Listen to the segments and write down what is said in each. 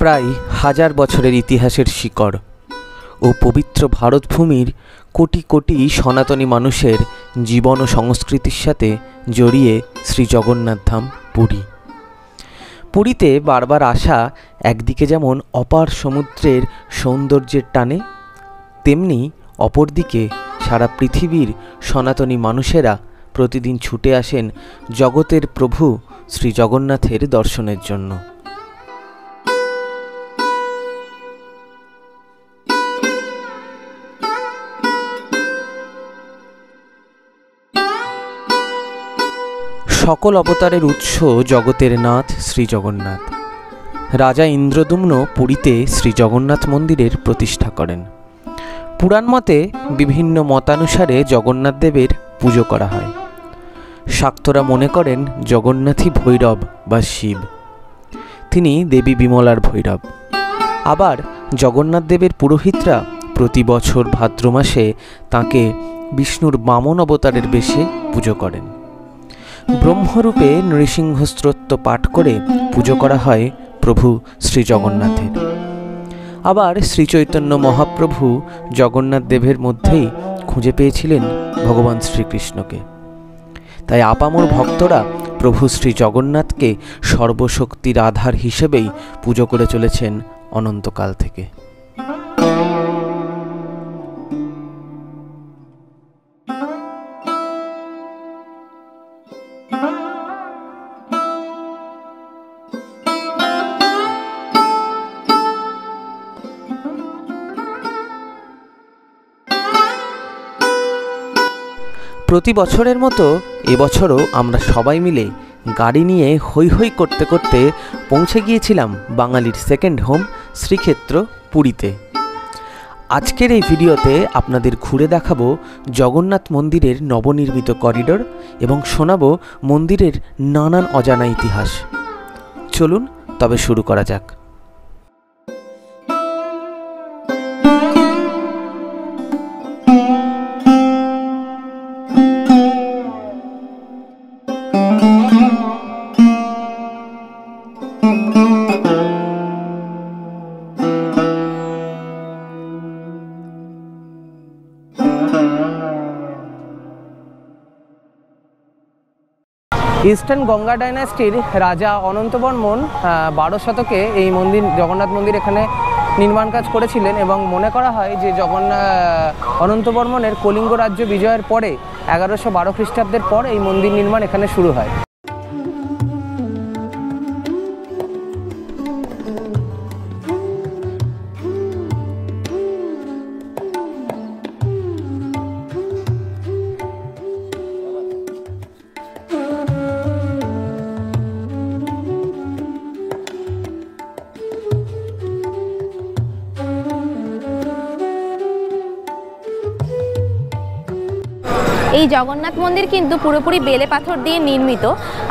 প্রায় 1000 বছরের ইতিহাসের শিকড় ও পবিত্র ভারতভূমির কোটি কোটি সনাতনী মানুষের জীবন ও সংস্কৃতির সাথে জড়িয়ে শ্রী জগন্নাথ ধাম পুরী। পুরীতে বারবার আসা একদিকে যেমন অপার সমুদ্রের সৌন্দর্যের টানে, তেমনি অপরদিকে সারা পৃথিবীর সনাতনী মানুষেরা প্রতিদিন ছুটে আসেন জগতের প্রভু শ্রী জগন্নাথের দর্শনের জন্য। সকল অবতারের উৎস জগতের নাথ শ্রী জগন্নাথ। রাজা ইন্দ্রদুম্ন পুরীতে শ্রী জগন্নাথ মন্দিরের প্রতিষ্ঠা করেন। পুরাণ মতে বিভিন্ন মতানুসারে জগন্নাথ দেবের পুজো করা হয়। শাক্তরা মনে করেন জগন্নাথই ভৈরব বা শিব, তিনি দেবী বিমলার ভৈরব। আবার জগন্নাথ দেবের পুরোহিতরা প্রতি বছর ভাদ্র মাসে তাঁকে বিষ্ণুর বামন অবতারের বেশে পুজো করেন। ব্রহ্মরূপে নৃসিংহ স্তোত্র পাঠ করে পুজো করা হয় প্রভু শ্রী জগন্নাথের। আবার শ্রী চৈতন্য মহাপ্রভু জগন্নাথ দেবের মধ্যেই খুঁজে পেয়েছিলেন ভগবান শ্রীকৃষ্ণকে। তাই আপামর ভক্তরা প্রভু শ্রী জগন্নাথকে সর্বশক্তির আধার হিসেবেই পুজো করে চলেছেন অনন্তকাল থেকে। প্রতি বছরের মতো এবছরও আমরা সবাই মিলে গাড়ি নিয়ে হৈ হৈ করতে করতে পৌঁছে গিয়েছিলাম বাঙালির সেকেন্ড হোম শ্রীক্ষেত্র পুরীতে। আজকের এই ভিডিওতে আপনাদের ঘুরে দেখাবো জগন্নাথ মন্দিরের নবনির্মিত করিডোর এবং শোনাবো মন্দিরের নানান অজানা ইতিহাস। চলুন তবে শুরু করা যাক। ইস্টার্ন গঙ্গা ডাইনাস্টির রাজা অনন্তবর্মন 12 শতকে এই মন্দির জগন্নাথ মন্দির এখানে নির্মাণ কাজ করেছিলেন এবং মনে করা হয় যে অনন্তবর্মনের কলিঙ্গ রাজ্য বিজয়ের পরে 1112 খ্রিস্টাব্দের পর এই মন্দির নির্মাণ এখানে শুরু হয়। এই জগন্নাথ মন্দির কিন্তু পুরোপুরি বেলে পাথর দিয়ে নির্মিত,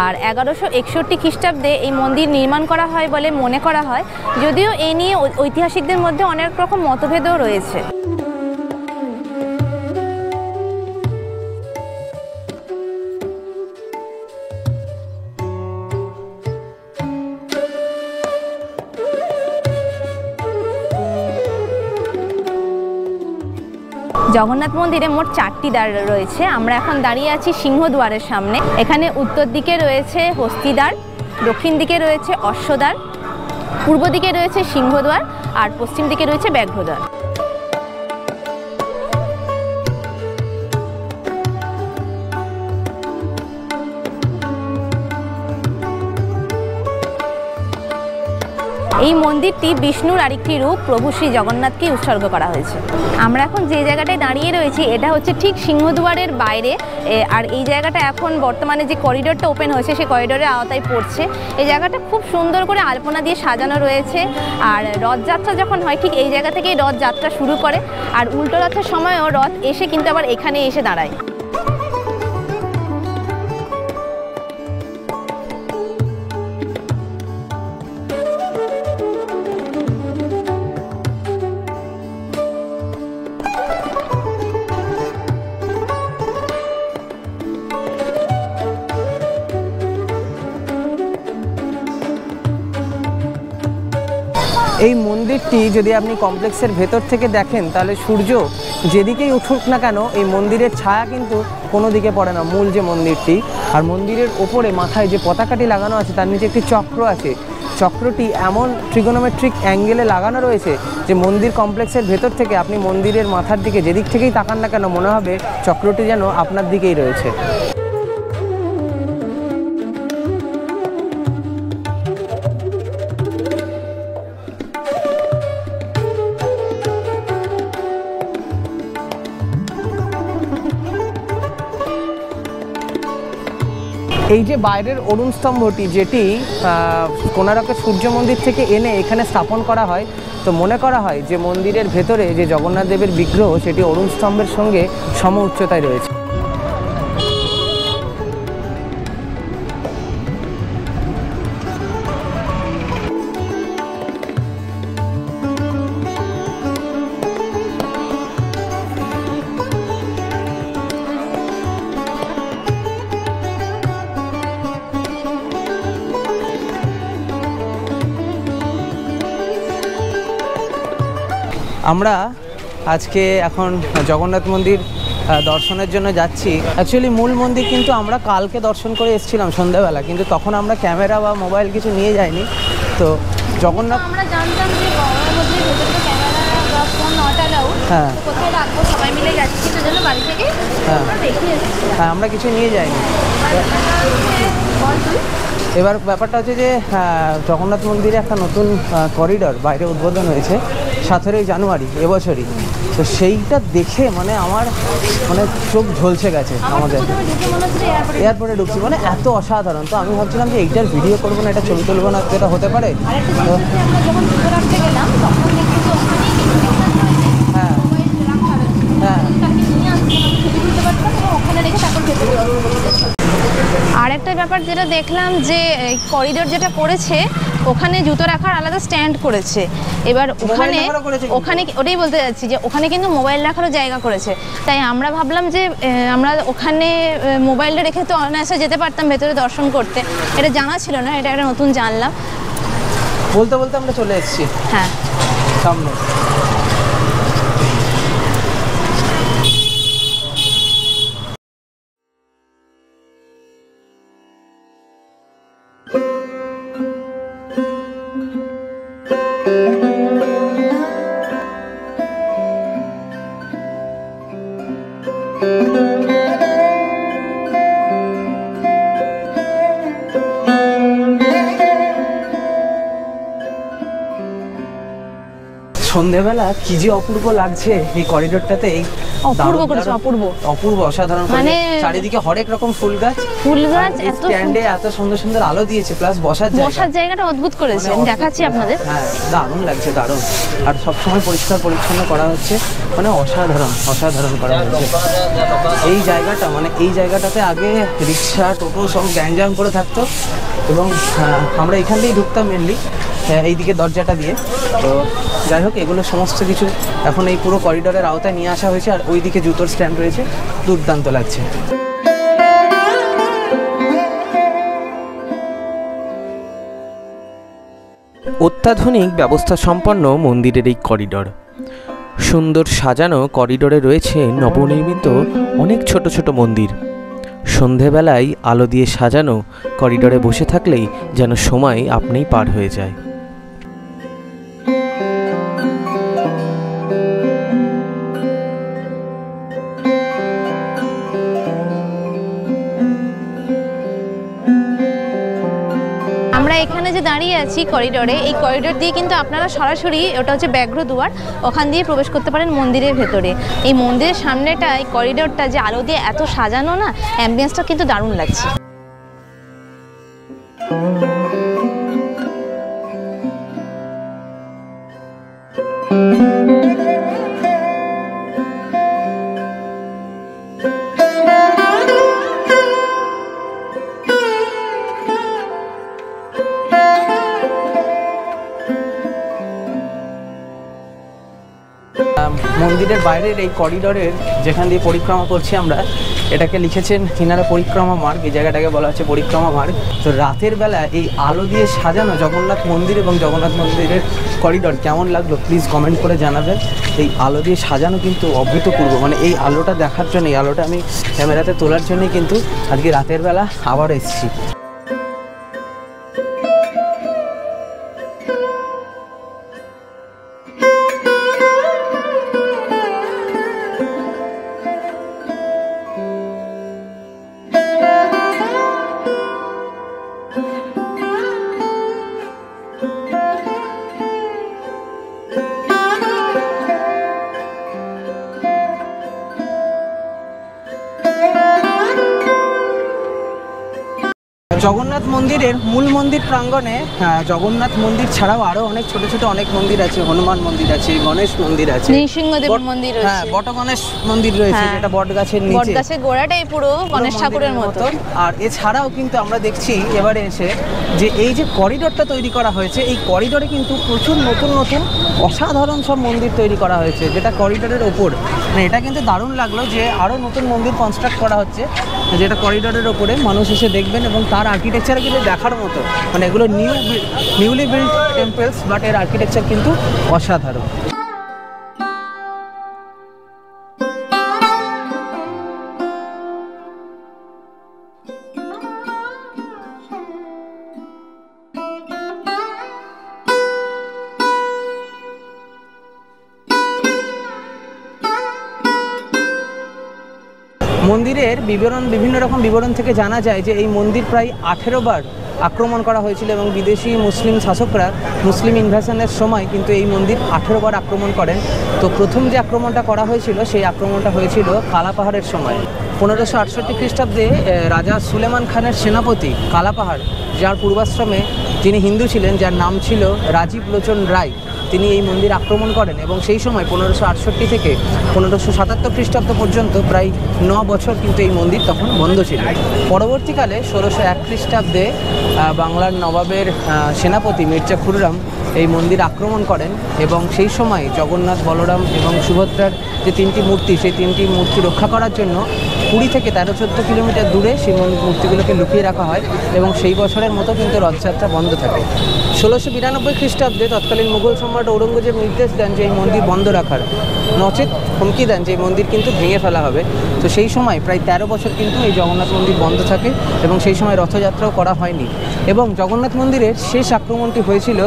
আর 1161 খ্রিস্টাব্দে এই মন্দির নির্মাণ করা হয় বলে মনে করা হয়, যদিও এ নিয়ে ঐতিহাসিকদের মধ্যে অনেক রকম মতভেদও রয়েছে। জগন্নাথ মন্দিরে মোট 4টি দ্বার রয়েছে। আমরা এখন দাঁড়িয়ে আছি সিংহদ্বারের সামনে। এখানে উত্তর দিকে রয়েছে হস্তিদ্বার, দক্ষিণ দিকে রয়েছে অশ্বদ্বার, পূর্ব দিকে রয়েছে সিংহদ্বার আর পশ্চিম দিকে রয়েছে ব্যাঘ্রদ্বার। এই মন্দিরটি বিষ্ণুর আরেকটি রূপ প্রভু শ্রী জগন্নাথকে উৎসর্গ করা হয়েছে। আমরা এখন যে জায়গাটায় দাঁড়িয়ে রয়েছি এটা হচ্ছে ঠিক সিংহদ্বারের বাইরে, আর এই জায়গাটা এখন বর্তমানে যে করিডোরটা ওপেন হয়েছে সেই করিডোরের আওতায় পড়ছে। এই জায়গাটা খুব সুন্দর করে আলপনা দিয়ে সাজানো রয়েছে, আর রথযাত্রা যখন হয় ঠিক এই জায়গা থেকেই রথযাত্রা শুরু করে, আর উল্টো রথের সময়ও রথ এসে কিন্তু আবার এখানে এসে দাঁড়ায়। মন্দিরটি যদি আপনি কমপ্লেক্সের ভেতর থেকে দেখেন তাহলে সূর্য যেদিকেই উঠুক না কেন এই মন্দিরের ছায়া কিন্তু কোনো দিকে পড়ে না, মূল যে মন্দিরটি। আর মন্দিরের ওপরে মাথায় যে পতাকাটি লাগানো আছে তার নিচে একটি চক্র আছে। চক্রটি এমন ট্রিগোনোমেট্রিক অ্যাঙ্গেলে লাগানো রয়েছে যে মন্দির কমপ্লেক্সের ভেতর থেকে আপনি মন্দিরের মাথার দিকে যেদিক থেকেই তাকান না কেন মনে হবে চক্রটি যেন আপনার দিকেই রয়েছে। এই যে বাইরের অরুণ স্তম্ভটি, যেটি কোণারকের সূর্য মন্দির থেকে এনে এখানে স্থাপন করা হয়, তো মনে করা হয় যে মন্দিরের ভেতরে যে জগন্নাথ দেবের বিগ্রহ সেটি অরুণ স্তম্ভের সঙ্গে সম উচ্চতায় রয়েছে। আমরা আজকে এখন জগন্নাথ মন্দির দর্শনের জন্য যাচ্ছি। অ্যাকচুয়ালি মূল মন্দির কিন্তু আমরা কালকে দর্শন করে এসেছিলাম সন্ধ্যাবেলা, কিন্তু তখন আমরা ক্যামেরা বা মোবাইল কিছু নিয়ে যাইনি। তো জগন্নাথ আমরা জানতাম যে মন্দিরের ভেতরে ক্যামেরা বা ফোন নট অ্যালাউড, হ্যাঁ কোথায় রাখবো সবাই মিলে যাচ্ছি, তো জন্য বাড়ি থেকে রেখে এসেছি। হ্যাঁ, আমরা কিছু নিয়ে যাইনি। এবার ব্যাপারটা হচ্ছে যে জগন্নাথ মন্দিরে একটা নতুন করিডর বাইরে উদ্বোধন হয়েছে 17ই জানুয়ারি এবছরই। তো সেইটা দেখে মানে আমার মানে চোখ ঝলসে গেছে। আমাদের এয়ারপোর্টে ঢুকছি মানে এত অসাধারণ। তো আমি ভাবছিলাম যে এইটার ভিডিও করবো না, এটা ছবি তুলবো না, যেটা হতে পারে। হ্যাঁ হ্যাঁ, আরেকটা ব্যাপার যেটা দেখলাম যে করিডোর যেটা করেছে ওখানে জুতো রাখার আলাদা স্ট্যান্ড করেছে। এবার ওখানে ওটাই বলতে যাচ্ছি যে ওখানে কিন্তু মোবাইল রাখারও জায়গা করেছে। তাই আমরা ভাবলাম যে আমরা ওখানে মোবাইলটা রেখে তো অনায়াসে যেতে পারতাম ভেতরে দর্শন করতে, এটা জানা ছিল না, এটা একটা নতুন জানলাম। বলতে বলতে আমরা চলে এসেছি হ্যাঁ সামনে। সন্ধ্যেবেলা কি যে অপূর্ব লাগছে এই করিডোরটাতে। অপূর্ব করেছে, অপূর্ব অপূর্ব অসাধারণ। মানে চারিদিকে হরেক রকম ফুল গাছ, এত স্ট্যান্ডে এত সুন্দর সুন্দর আলো দিয়েছে, প্লাস বসার জায়গাটা অদ্ভুত করেছে। আমি দেখাচ্ছি আপনাদের। হ্যাঁ, দারুণ লাগছে, দারুণ। আর সবসময় পরিষ্কার পরিচ্ছন্ন করা হচ্ছে, মানে অসাধারণ অসাধারণ করা হচ্ছে এই জায়গাটা। মানে এই জায়গাটাতে আগে রিক্সা টোটো সব গ্যাঞ্জাম করে থাকতো এবং আমরা এখান দিয়েই ঢুকতাম মেনলি, এইদিকে দরজাটা দিয়ে। তো যাই হোক, এগুলো সমস্ত কিছু এখন এই পুরো করিডোরের আওতায় নিয়ে আসা হয়েছে। আর ওইদিকে জুতোর স্ট্যান্ড রয়েছে, দুর্দান্ত লাগছে। অত্যাধুনিক ব্যবস্থা সম্পন্ন মন্দিরের এই করিডোর, সুন্দর সাজানো করিডোরে রয়েছে নবনির্মিত অনেক ছোট ছোট মন্দির। সন্ধেবেলায় আলো দিয়ে সাজানো করিডোরে বসে থাকলেই যেন সময় আপনিই পার হয়ে যায়। আমরা এখানে যে দাঁড়িয়ে আছি করিডোরে, এই করিডোর দিয়ে কিন্তু আপনারা সরাসরি, ওটা হচ্ছে ব্যাঘ্র দুয়ার, ওখান দিয়ে প্রবেশ করতে পারেন মন্দিরের ভেতরে। এই মন্দিরের সামনেটা, এই করিডোরটা যে আলো দিয়ে এত সাজানো না, অ্যাম্বিয়েন্সটা কিন্তু দারুণ লাগছে। মন্দিরের বাইরের এই করিডোরের যেখান দিয়ে পরিক্রমা করছি আমরা, এটাকে লিখেছেন তিনারা পরিক্রমা মার্গ। এই জায়গাটাকে বলা হচ্ছে পরিক্রমা মার্গ। তো রাতের বেলা এই আলো দিয়ে সাজানো জগন্নাথ মন্দির এবং জগন্নাথ মন্দিরের করিডোর কেমন লাগলো প্লিজ কমেন্ট করে জানাবেন। এই আলো দিয়ে সাজানো কিন্তু অভূতপূর্ব, মানে এই আলোটা দেখার জন্য, এই আলোটা আমি ক্যামেরাতে তোলার জন্যই কিন্তু আজকে রাতের বেলা আবার এসেছি। জগন্নাথ মন্দিরের মূল মন্দির প্রাঙ্গণে জগন্নাথ মন্দির ছাড়াও আরো অনেক ছোট ছোট অনেক মন্দির আছে। হনুমান মন্দির আছে, গণেশ মন্দির আছে, নৃসিংহদেব মন্দির রয়েছে, হ্যাঁ বট গণেশ মন্দির রয়েছে, যেটা বট গাছের নিচে, বট গাছের গোড়াটাই পুরো গণেশ ঠাকুরের মতো। আর এছাড়াও কিন্তু আমরা দেখছি এবারে এসে যে এই যে করিডোরটা তৈরি করা হয়েছে, এই করিডোরে কিন্তু প্রচুর নতুন নতুন অসাধারণ সব মন্দির তৈরি করা হয়েছে, যেটা করিডোরের ওপর, মানে এটা কিন্তু দারুণ লাগলো যে আরো নতুন মন্দির কনস্ট্রাক্ট করা হচ্ছে, যেটা করিডোরের ওপরে মানুষ এসে দেখবেন এবং তার আর্কিটেকচার কিন্তু দেখার মতো। মানে এগুলো নিউলি বিল্ড টেম্পলস, বাট এর আর্কিটেকচার কিন্তু অসাধারণ। মন্দিরের বিভিন্ন রকম বিবরণ থেকে জানা যায় যে এই মন্দির প্রায় 18 বার আক্রমণ করা হয়েছিল এবং বিদেশি মুসলিম শাসকরা মুসলিম ইনভেশনের সময় কিন্তু এই মন্দির 18 বার আক্রমণ করেন। তো প্রথম যে আক্রমণটা করা হয়েছিল সেই আক্রমণটা হয়েছিল কালাপাহাড়ের সময় 1568 খ্রিস্টাব্দে। রাজা সুলেমান খানের সেনাপতি কালাপাহাড়, যার পূর্বাশ্রমে যিনি হিন্দু ছিলেন, যার নাম ছিল রাজীব লোচন রায়, তিনি এই মন্দির আক্রমণ করেন এবং সেই সময় 1568 থেকে 1577 খ্রিস্টাব্দ পর্যন্ত প্রায় 9 বছর কিন্তু এই মন্দির তখন বন্ধ ছিল। পরবর্তীকালে 1601 খ্রিস্টাব্দে বাংলার নবাবের সেনাপতি মির্জা খুররাম এই মন্দির আক্রমণ করেন এবং সেই সময় জগন্নাথ, বলরাম এবং সুভদ্রার যে তিনটি মূর্তি, সেই তিনটি মূর্তি রক্ষা করার জন্য পুরী থেকে 13-14 কিলোমিটার দূরে সেই মূর্তিগুলোকে লুকিয়ে রাখা হয় এবং সেই বছরের মতো কিন্তু রথযাত্রা বন্ধ থাকে। 1692 খ্রিস্টাব্দে তৎকালীন মুঘল সম্রাট ঔরঙ্গজেব নির্দেশ দেন যে এই মন্দির বন্ধ রাখার, নচেত হুমকি দেন যে এই মন্দির কিন্তু ভেঙে ফেলা হবে। তো সেই সময় প্রায় 13 বছর কিন্তু এই জগন্নাথ মন্দির বন্ধ থাকে এবং সেই সময় রথযাত্রাও করা হয়নি। এবং জগন্নাথ মন্দিরের শেষ আক্রমণটি হয়েছিল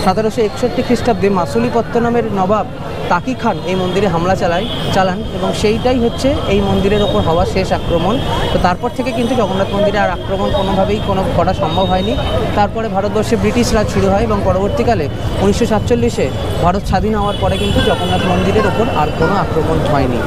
1761 খ্রিস্টাব্দে মাসুলিপত্তনমের নবাব তাকি খান এই মন্দিরে হামলা চালান এবং সেইটাই হচ্ছে এই মন্দিরের ওপর হওয়া শেষ আক্রমণ। তো তারপর থেকে কিন্তু জগন্নাথ মন্দিরে আর আক্রমণ কোনোভাবেই করা সম্ভব হয়নি। তারপরে ভারতবর্ষে ব্রিটিশ রাজ শুরু হয় এবং পরবর্তীকালে 1947-এ ভারত স্বাধীন হওয়ার পরে কিন্তু জগন্নাথ মন্দিরের ওপর আর কোনো আক্রমণ হয়নি।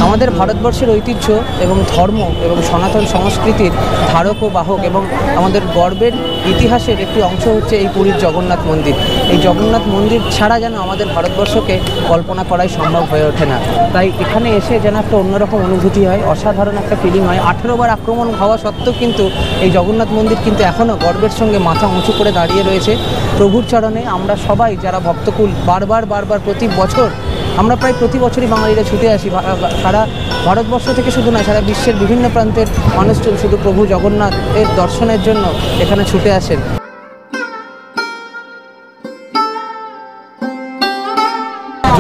আমাদের ভারতবর্ষের ঐতিহ্য এবং ধর্ম এবং সনাতন সংস্কৃতির ধারক ও বাহক এবং আমাদের গর্বের ইতিহাসের একটি অংশ হচ্ছে এই পুরীর জগন্নাথ মন্দির। এই জগন্নাথ মন্দির ছাড়া যেন আমাদের ভারতবর্ষকে কল্পনা করাই সম্ভব হয়ে ওঠে না। তাই এখানে এসে যেন একটা অন্যরকম অনুভূতি হয়, অসাধারণ একটা ফিলিং হয়। 18 বার আক্রমণ হওয়া সত্ত্বেও কিন্তু এই জগন্নাথ মন্দির কিন্তু এখনও গর্বের সঙ্গে মাথা উঁচু করে দাঁড়িয়ে রয়েছে প্রভুর চরণে। আমরা সবাই যারা ভক্তকুল বারবার প্রতি বছর, আমরা প্রায় প্রতি বছরই বাঙালিরা ছুটে আসি, সারা ভারতবর্ষ থেকে শুধু নয়, সারা বিশ্বের বিভিন্ন প্রান্তের মানুষজন শুধু প্রভু জগন্নাথের দর্শনের জন্য এখানে ছুটে আসেন।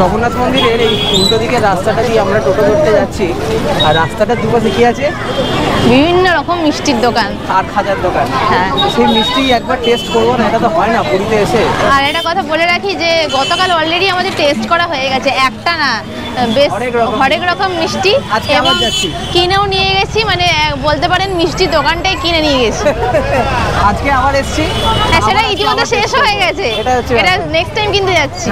জগন্নাথ মন্দিরের এই উল্টো দিকের রাস্তাটা দিয়ে আমরা টোটো ধরতে যাচ্ছি, আর রাস্তাটার দুপাশে কি আছে? বিভিন্ন রকম মিষ্টির দোকান আর খাজার দোকান। হ্যাঁ, সেই মিষ্টি একবার টেস্ট করবো না, এটা তো হয় না পুরীতে এসে। আর একটা কথা বলে রাখি যে গতকাল অলরেডি আমাদের টেস্ট করা হয়ে গেছে, একটা না বেশ হরেক রকম মিষ্টি, এবং কিনেও নিয়ে গেছি, মানে বলতে পারেন মিষ্টির দোকানটাই কিনে নিয়ে গেছি। আজকে আবার এসেছি, হ্যাঁ সেটা ইতিমধ্যে শেষ হয়ে গেছে, এটা নেক্সট টাইম কিনতে যাচ্ছি।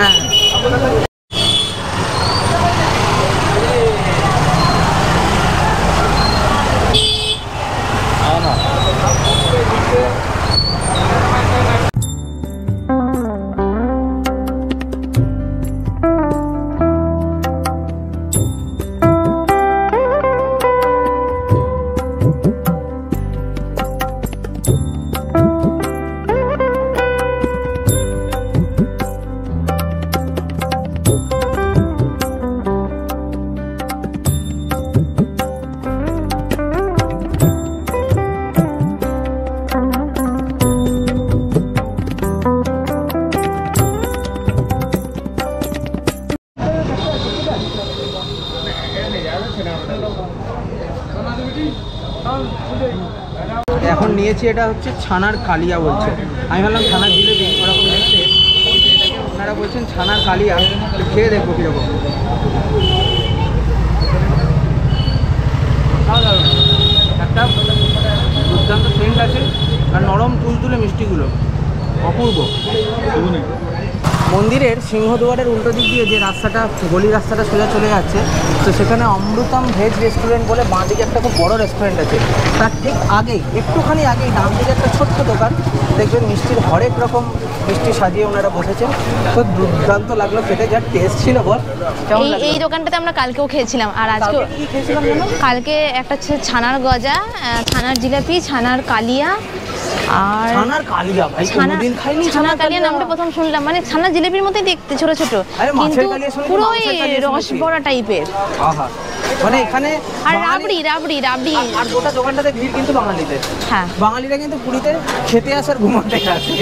এখন নিয়েছি, এটা হচ্ছে ছানার কালিয়া বলছে। আমি ভাবলাম ছানার জিলেবি ওরকম দেখতে, কিন্তু এটাকে ওনারা বলছেন ছানার কালিয়া। তো খেয়ে দেখবো কীরকম। একটা দুর্দান্ত সেন্ট আছে, আর নরম তুলতুলে মিষ্টিগুলো অপূর্ব। মন্দিরের সিংহদুয়ারের উল্টো দিক দিয়ে যে রাস্তাটা, গলি রাস্তাটা সোজা চলে যাচ্ছে, তো সেখানে অমৃতম ভেজ রেস্টুরেন্ট বলে বাঁ দিকে একটা খুব বড় রেস্টুরেন্ট আছে। তার ঠিক আগেই, একটুখানি আগেই ডান দিকে একটা ছোট্ট দোকান দেখবেন, মিষ্টির হরেক রকম মিষ্টি সাজিয়ে ওনারা বসেছেন। তো দুর্দান্ত লাগলো খেতে, যার টেস্ট ছিল বল। এই দোকানটাতে আমরা কালকেও খেয়েছিলাম, আর আজকে কি খেয়েছিলাম জানো? কালকে একটা হচ্ছে ছানার গজা, ছানার জিলাপি, ছানার কালিয়া, আর ছানার কালিয়া ভাই কোনোদিন খাইনি। ছানার কালিয়া নামটা প্রথম শুনলাম, মানে ছানার জিলাপির মতোই দেখতে, ছোট ছোট, আরে মাছের কিন্তু কালিয়া শুনেছি, পুরো মাছের কালিয়া রস শুনেছি। ভরা টাইপের। আহা, মানে এখানে আর বাঙালি- রাবড়ি আর গোটা দোকানটাতে ভিড় কিন্তু বাঙালিদের। হ্যাঁ, বাঙালিরা কিন্তু পুরীতে খেতে আসার ঘুমাতে আসে।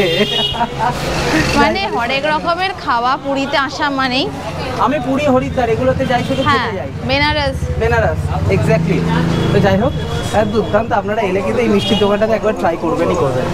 মানে হরেক রকমের খাওয়া পুরীতে আসা মানেই। আমি পুরী, হরিদ্বার এগুলোতে যাই, শুধু হ্যাঁ, খেতে যাই। বেনারস। বেনারস, এক্স্যাক্টলি। তো যাই হোক, দুর্দান্ত। আপনারা এলে কিন্তু এই মিষ্টির দোকানটাতে একবার ট্রাই করবেনই করবেন।